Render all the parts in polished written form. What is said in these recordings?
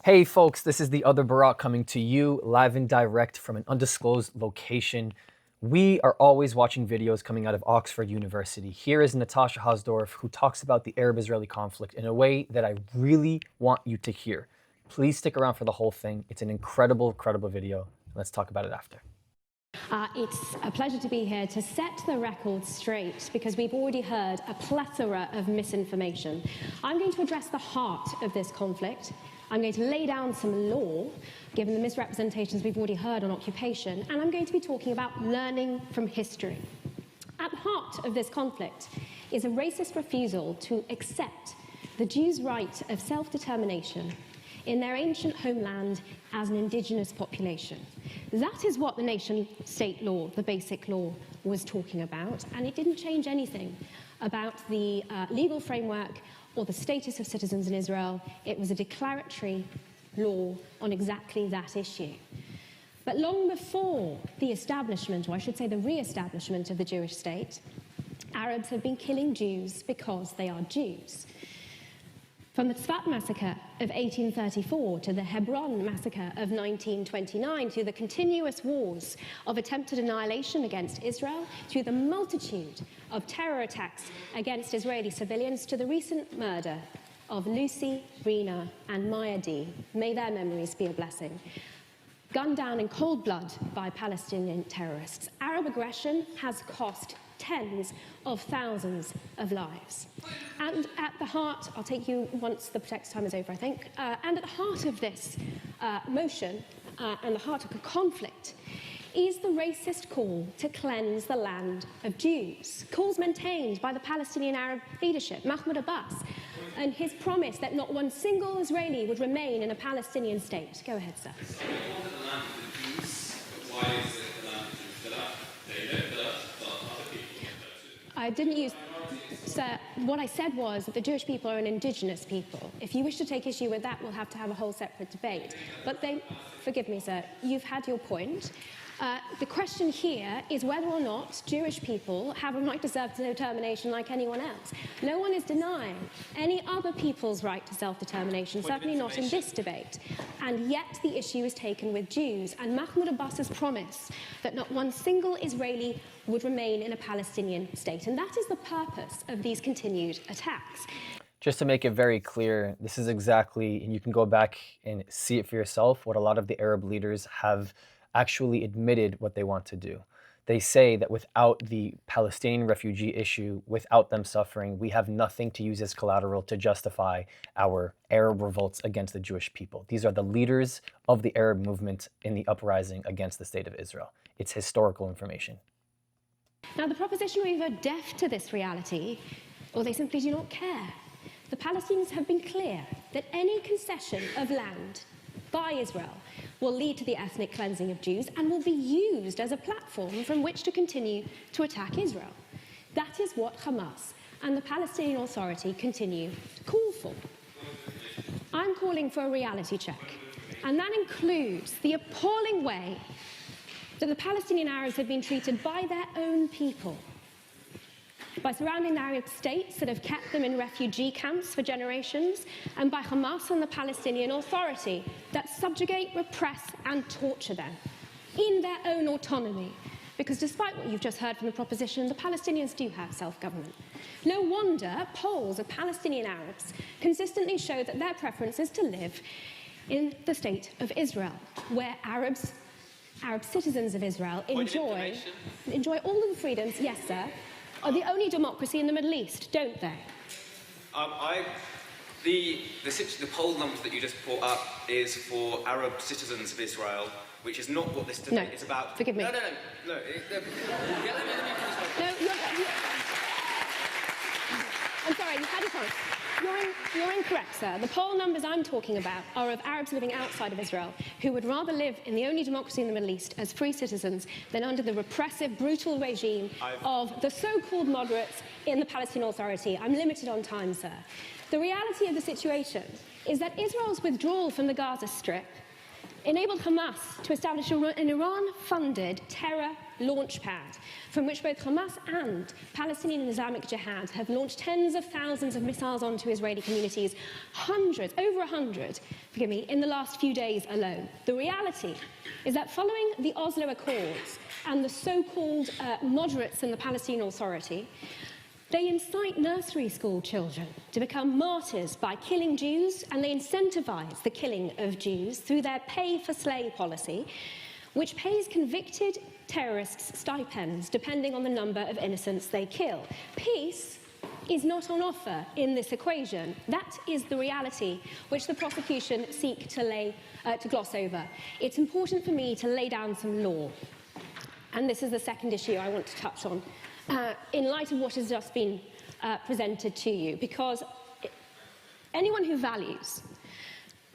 Hey folks, this is the other Barack coming to you live and direct from an undisclosed location. We are always watching videos coming out of Oxford University. Here is Natasha Hausdorff, who talks about the Arab-Israeli conflict in a way that I really want you to hear. Please stick around for the whole thing. It's an incredible video. Let's talk about it after. It's a pleasure to be here to set the record straight because we've already heard a plethora of misinformation. I'm going to address the heart of this conflict. I'm going to lay down some law, given the misrepresentations we've already heard on occupation, and I'm going to be talking about learning from history. At the heart of this conflict is a racist refusal to accept the Jews' right of self-determination in their ancient homeland as an indigenous population. That is what the nation-state law, the basic law, was talking about, and it didn't change anything about the legal framework or the status of citizens in Israel. It was a declaratory law on exactly that issue. But long before the establishment, or I should say the re-establishment of the Jewish state, Arabs have been killing Jews because they are Jews. From the Tzfat massacre of 1834 to the Hebron massacre of 1929, to the continuous wars of attempted annihilation against Israel, to the multitude of terror attacks against Israeli civilians, to the recent murder of Lucy, Rina, and Maya D. May their memories be a blessing. Gunned down in cold blood by Palestinian terrorists. Arab aggression has cost tens of thousands of lives. And at the heart, I'll take you once the protect time is over, I think, and at the heart of this motion and the heart of the conflict is the racist call to cleanse the land of Jews. Calls maintained by the Palestinian Arab leadership, Mahmoud Abbas, and his promise that not one single Israeli would remain in a Palestinian state. Go ahead, sir. I didn't use, sir, what I said was that the Jewish people are an indigenous people. If you wish to take issue with that, we'll have to have a whole separate debate. But forgive me, sir, you've had your point. The question here is whether or not Jewish people have a right to self-determination like anyone else. No one is denying any other people's right to self-determination, certainly not in this debate. And yet the issue is taken with Jews. And Mahmoud Abbas's promise that not one single Israeli would remain in a Palestinian state. And that is the purpose of these continued attacks. Just to make it very clear, this is exactly, and you can go back and see it for yourself, what a lot of the Arab leaders have actually admitted what they want to do. They say that without the Palestinian refugee issue, without them suffering, we have nothing to use as collateral to justify our Arab revolts against the Jewish people. These are the leaders of the Arab movement in the uprising against the state of Israel. It's historical information. Now, the proposition are either deaf to this reality, or they simply do not care. The Palestinians have been clear that any concession of land by Israel will lead to the ethnic cleansing of Jews and will be used as a platform from which to continue to attack Israel. That is what Hamas and the Palestinian Authority continue to call for. I'm calling for a reality check, and that includes the appalling way that the Palestinian Arabs have been treated by their own people, by surrounding Arab states that have kept them in refugee camps for generations, and by Hamas and the Palestinian Authority that subjugate, repress, and torture them in their own autonomy. Because despite what you've just heard from the proposition, the Palestinians do have self-government. No wonder polls of Palestinian Arabs consistently show that their preference is to live in the state of Israel, where Arab citizens of Israel enjoy all of the freedoms, yes, sir, are the only democracy in the Middle East, don't they? The poll numbers that you just brought up is for Arab citizens of Israel, which is not what this debate is about. Forgive me. No. I'm sorry, you've had your chance. You're incorrect, sir. The poll numbers I'm talking about are of Arabs living outside of Israel who would rather live in the only democracy in the Middle East as free citizens than under the repressive, brutal regime of the so-called moderates in the Palestinian Authority. I'm limited on time, sir. The reality of the situation is that Israel's withdrawal from the Gaza Strip enabled Hamas to establish an Iran-funded terror launchpad from which both Hamas and Palestinian Islamic Jihad have launched tens of thousands of missiles onto Israeli communities, hundreds, over 100, forgive me, in the last few days alone. The reality is that following the Oslo Accords and the so-called moderates in the Palestinian Authority, they incite nursery school children to become martyrs by killing Jews, and they incentivize the killing of Jews through their pay-for-slay policy, which pays convicted terrorists stipends depending on the number of innocents they kill. Peace is not on offer in this equation. That is the reality which the prosecution seek to gloss over. It's important for me to lay down some law, and this is the second issue I want to touch on, in light of what has just been presented to you, because anyone who values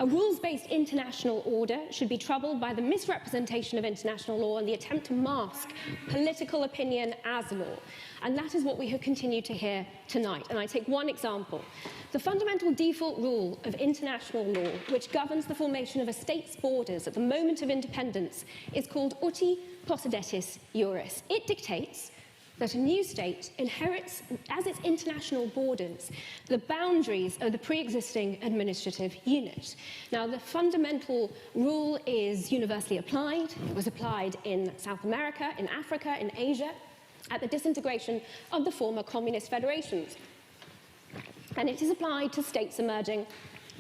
a rules-based international order should be troubled by the misrepresentation of international law and the attempt to mask political opinion as law. And that is what we have continued to hear tonight. And I take one example. The fundamental default rule of international law, which governs the formation of a state's borders at the moment of independence, is called uti possidetis iuris. It dictates that a new state inherits as its international borders the boundaries of the pre-existing administrative unit. Now, the fundamental rule is universally applied. It was applied in South America, in Africa, in Asia, at the disintegration of the former communist federations. And it is applied to states emerging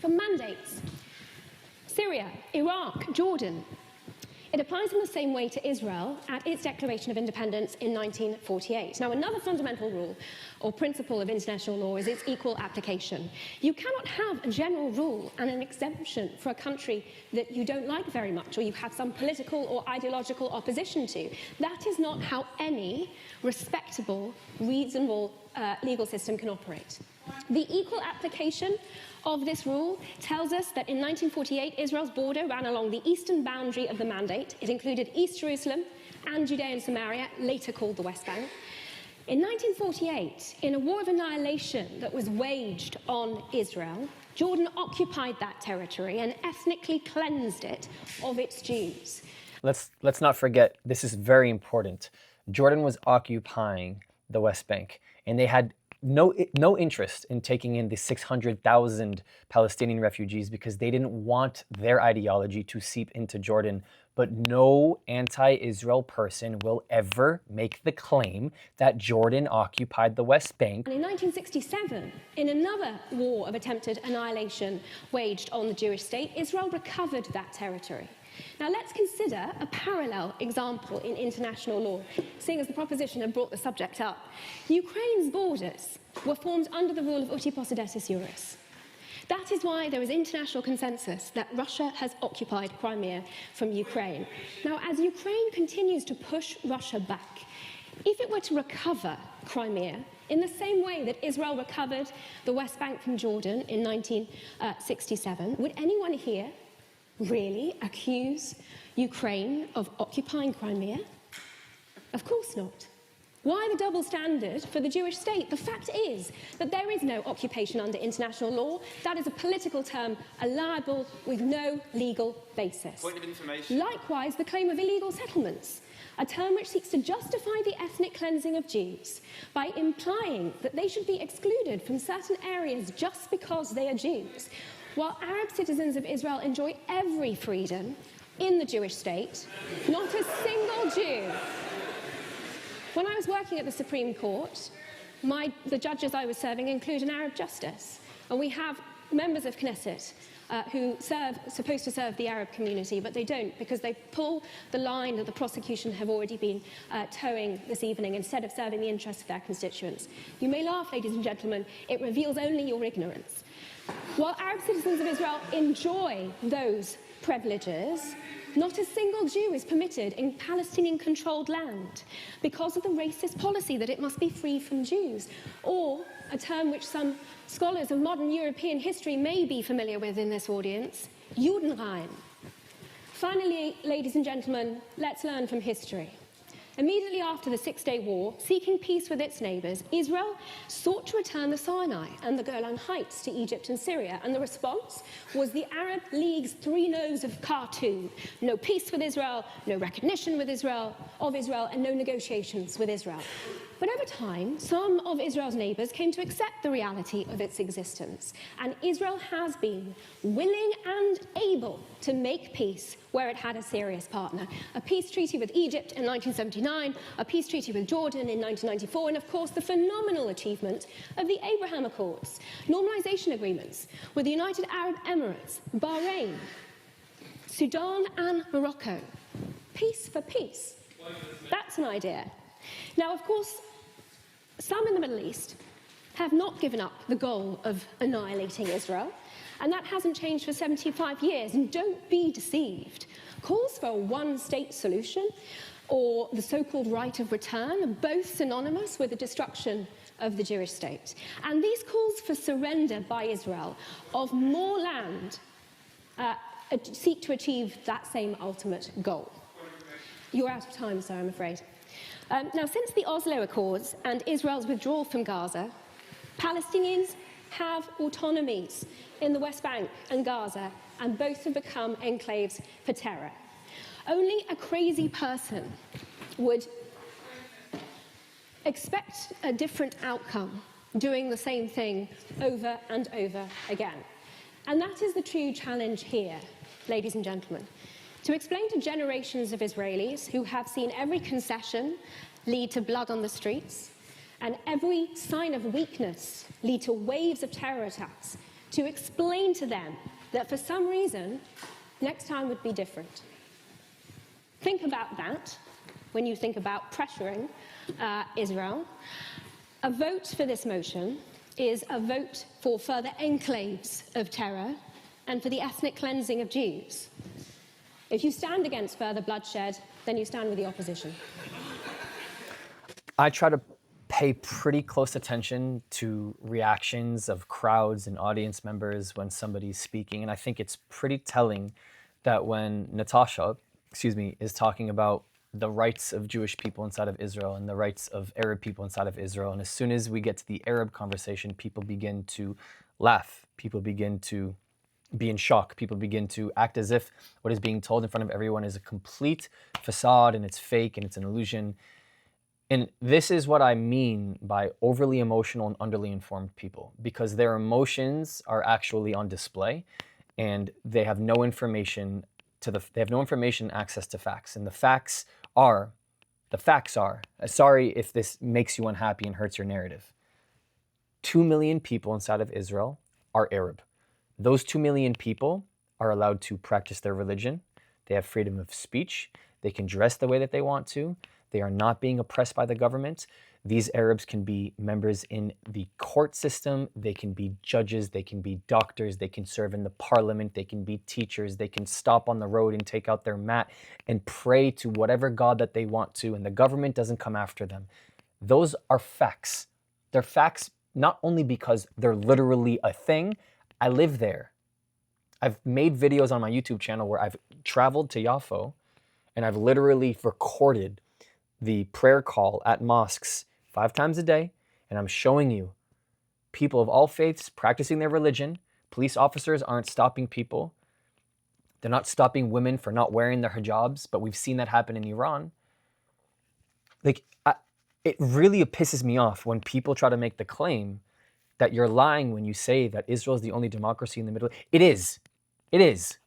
from mandates. Syria, Iraq, Jordan. It applies in the same way to Israel at its declaration of independence in 1948. Now, another fundamental rule or principle of international law is its equal application. You cannot have a general rule and an exemption for a country that you don't like very much or you have some political or ideological opposition to. That is not how any respectable, reasonable legal system can operate. The equal application of this rule tells us that in 1948, Israel's border ran along the eastern boundary of the Mandate. It included East Jerusalem and Judea and Samaria, later called the West Bank. In 1948, in a war of annihilation that was waged on Israel, Jordan occupied that territory and ethnically cleansed it of its Jews. Let's not forget, this is very important. Jordan was occupying the West Bank, and they had no interest in taking in the 600,000 Palestinian refugees because they didn't want their ideology to seep into Jordan. But no anti-Israel person will ever make the claim that Jordan occupied the West Bank. And in 1967, in another war of attempted annihilation waged on the Jewish state, Israel recovered that territory. Now, let's consider a parallel example in international law, seeing as the proposition had brought the subject up. Ukraine's borders were formed under the rule of uti possidetis iuris. That is why there is international consensus that Russia has occupied Crimea from Ukraine. Now, as Ukraine continues to push Russia back, if it were to recover Crimea in the same way that Israel recovered the West Bank from Jordan in 1967, would anyone here really accuse Ukraine of occupying Crimea? Of course not. Why the double standard for the Jewish state? The fact is that there is no occupation under international law. That is a political term, a libel with no legal basis. Point of information. Likewise, the claim of illegal settlements, a term which seeks to justify the ethnic cleansing of Jews by implying that they should be excluded from certain areas just because they are Jews, while Arab citizens of Israel enjoy every freedom in the Jewish state, not a single Jew. When I was working at the Supreme Court, the judges I was serving include an Arab justice, and we have members of Knesset who supposed to serve the Arab community, but they don't, because they pull the line that the prosecution have already been towing this evening instead of serving the interests of their constituents. You may laugh, ladies and gentlemen, it reveals only your ignorance. While Arab citizens of Israel enjoy those privileges, not a single Jew is permitted in Palestinian-controlled land because of the racist policy that it must be free from Jews, or a term which some scholars of modern European history may be familiar with in this audience, Judenrein. Finally, ladies and gentlemen, let's learn from history. Immediately after the Six-Day War, seeking peace with its neighbours, Israel sought to return the Sinai and the Golan Heights to Egypt and Syria, and the response was the Arab League's three no's of Khartoum: no peace with Israel, no recognition with Israel, and no negotiations with Israel. But over time, some of Israel's neighbours came to accept the reality of its existence, and Israel has been willing and able to make peace where it had a serious partner. A peace treaty with Egypt in 1979, a peace treaty with Jordan in 1994, and of course the phenomenal achievement of the Abraham Accords, normalisation agreements with the United Arab Emirates, Bahrain, Sudan and Morocco. Peace for peace. That's an idea. Now, of course, some in the Middle East have not given up the goal of annihilating Israel, and that hasn't changed for 75 years. And don't be deceived. Calls for a one-state solution or the so-called right of return are both synonymous with the destruction of the Jewish state. And these calls for surrender by Israel of more land seek to achieve that same ultimate goal. You're out of time, sir, I'm afraid. Now, since the Oslo Accords and Israel's withdrawal from Gaza, Palestinians have autonomies in the West Bank and Gaza, and both have become enclaves for terror. Only a crazy person would expect a different outcome doing the same thing over and over again. And that is the true challenge here, ladies and gentlemen. To explain to generations of Israelis who have seen every concession lead to blood on the streets and every sign of weakness lead to waves of terror attacks, to explain to them that for some reason, next time would be different. Think about that when you think about pressuring Israel. A vote for this motion is a vote for further enclaves of terror and for the ethnic cleansing of Jews. If you stand against further bloodshed, then you stand with the opposition. I try to pay pretty close attention to reactions of crowds and audience members when somebody's speaking, and I think it's pretty telling that when Natasha, is talking about the rights of Jewish people inside of Israel and the rights of Arab people inside of Israel, and as soon as we get to the Arab conversation, people begin to laugh, people begin to be in shock, people begin to act as if what is being told in front of everyone is a complete facade and it's fake and it's an illusion. And this is what I mean by overly emotional and underly informed people, because their emotions are actually on display and they have no information access to facts. And the facts are, sorry if this makes you unhappy and hurts your narrative. 2 million people inside of Israel are Arab. Those 2 million people are allowed to practice their religion. They have freedom of speech. They can dress the way that they want to. They are not being oppressed by the government. These Arabs can be members in the court system. They can be judges. They can be doctors. They can serve in the parliament. They can be teachers. They can stop on the road and take out their mat and pray to whatever God that they want to, and the government doesn't come after them. Those are facts. They're facts not only because they're literally a thing. I live there. I've made videos on my YouTube channel where I've traveled to Yaffo and I've literally recorded the prayer call at mosques 5 times a day, and I'm showing you people of all faiths practicing their religion. Police officers aren't stopping people. They're not stopping women for not wearing their hijabs, but we've seen that happen in Iran. It really pisses me off when people try to make the claim that you're lying when you say that Israel is the only democracy in the Middle East. It is. It is.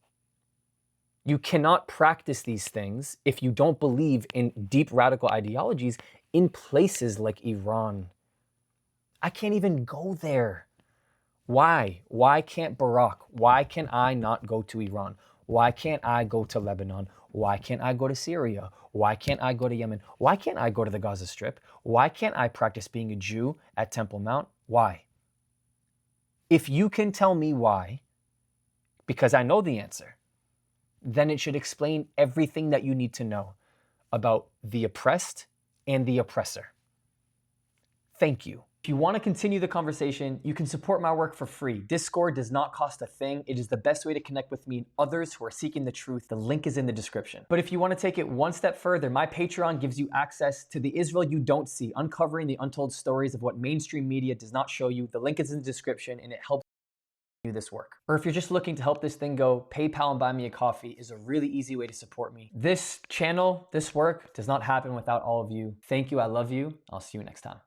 You cannot practice these things if you don't believe in deep radical ideologies in places like Iran. I can't even go there. Why? Why can't Barack? Why can I not go to Iran? Why can't I go to Lebanon? Why can't I go to Syria? Why can't I go to Yemen? Why can't I go to the Gaza Strip? Why can't I practice being a Jew at Temple Mount? Why? If you can tell me why, because I know the answer, then it should explain everything that you need to know about the oppressed and the oppressor. Thank you. If you want to continue the conversation, you can support my work for free. Discord does not cost a thing. It is the best way to connect with me and others who are seeking the truth. The link is in the description. But if you want to take it one step further, my Patreon gives you access to the Israel you don't see, uncovering the untold stories of what mainstream media does not show you. The link is in the description, and it helps do this work. Or if you're just looking to help this thing go, PayPal and buy me a coffee is a really easy way to support me. This channel, this work does not happen without all of you. Thank you. I love you. I'll see you next time.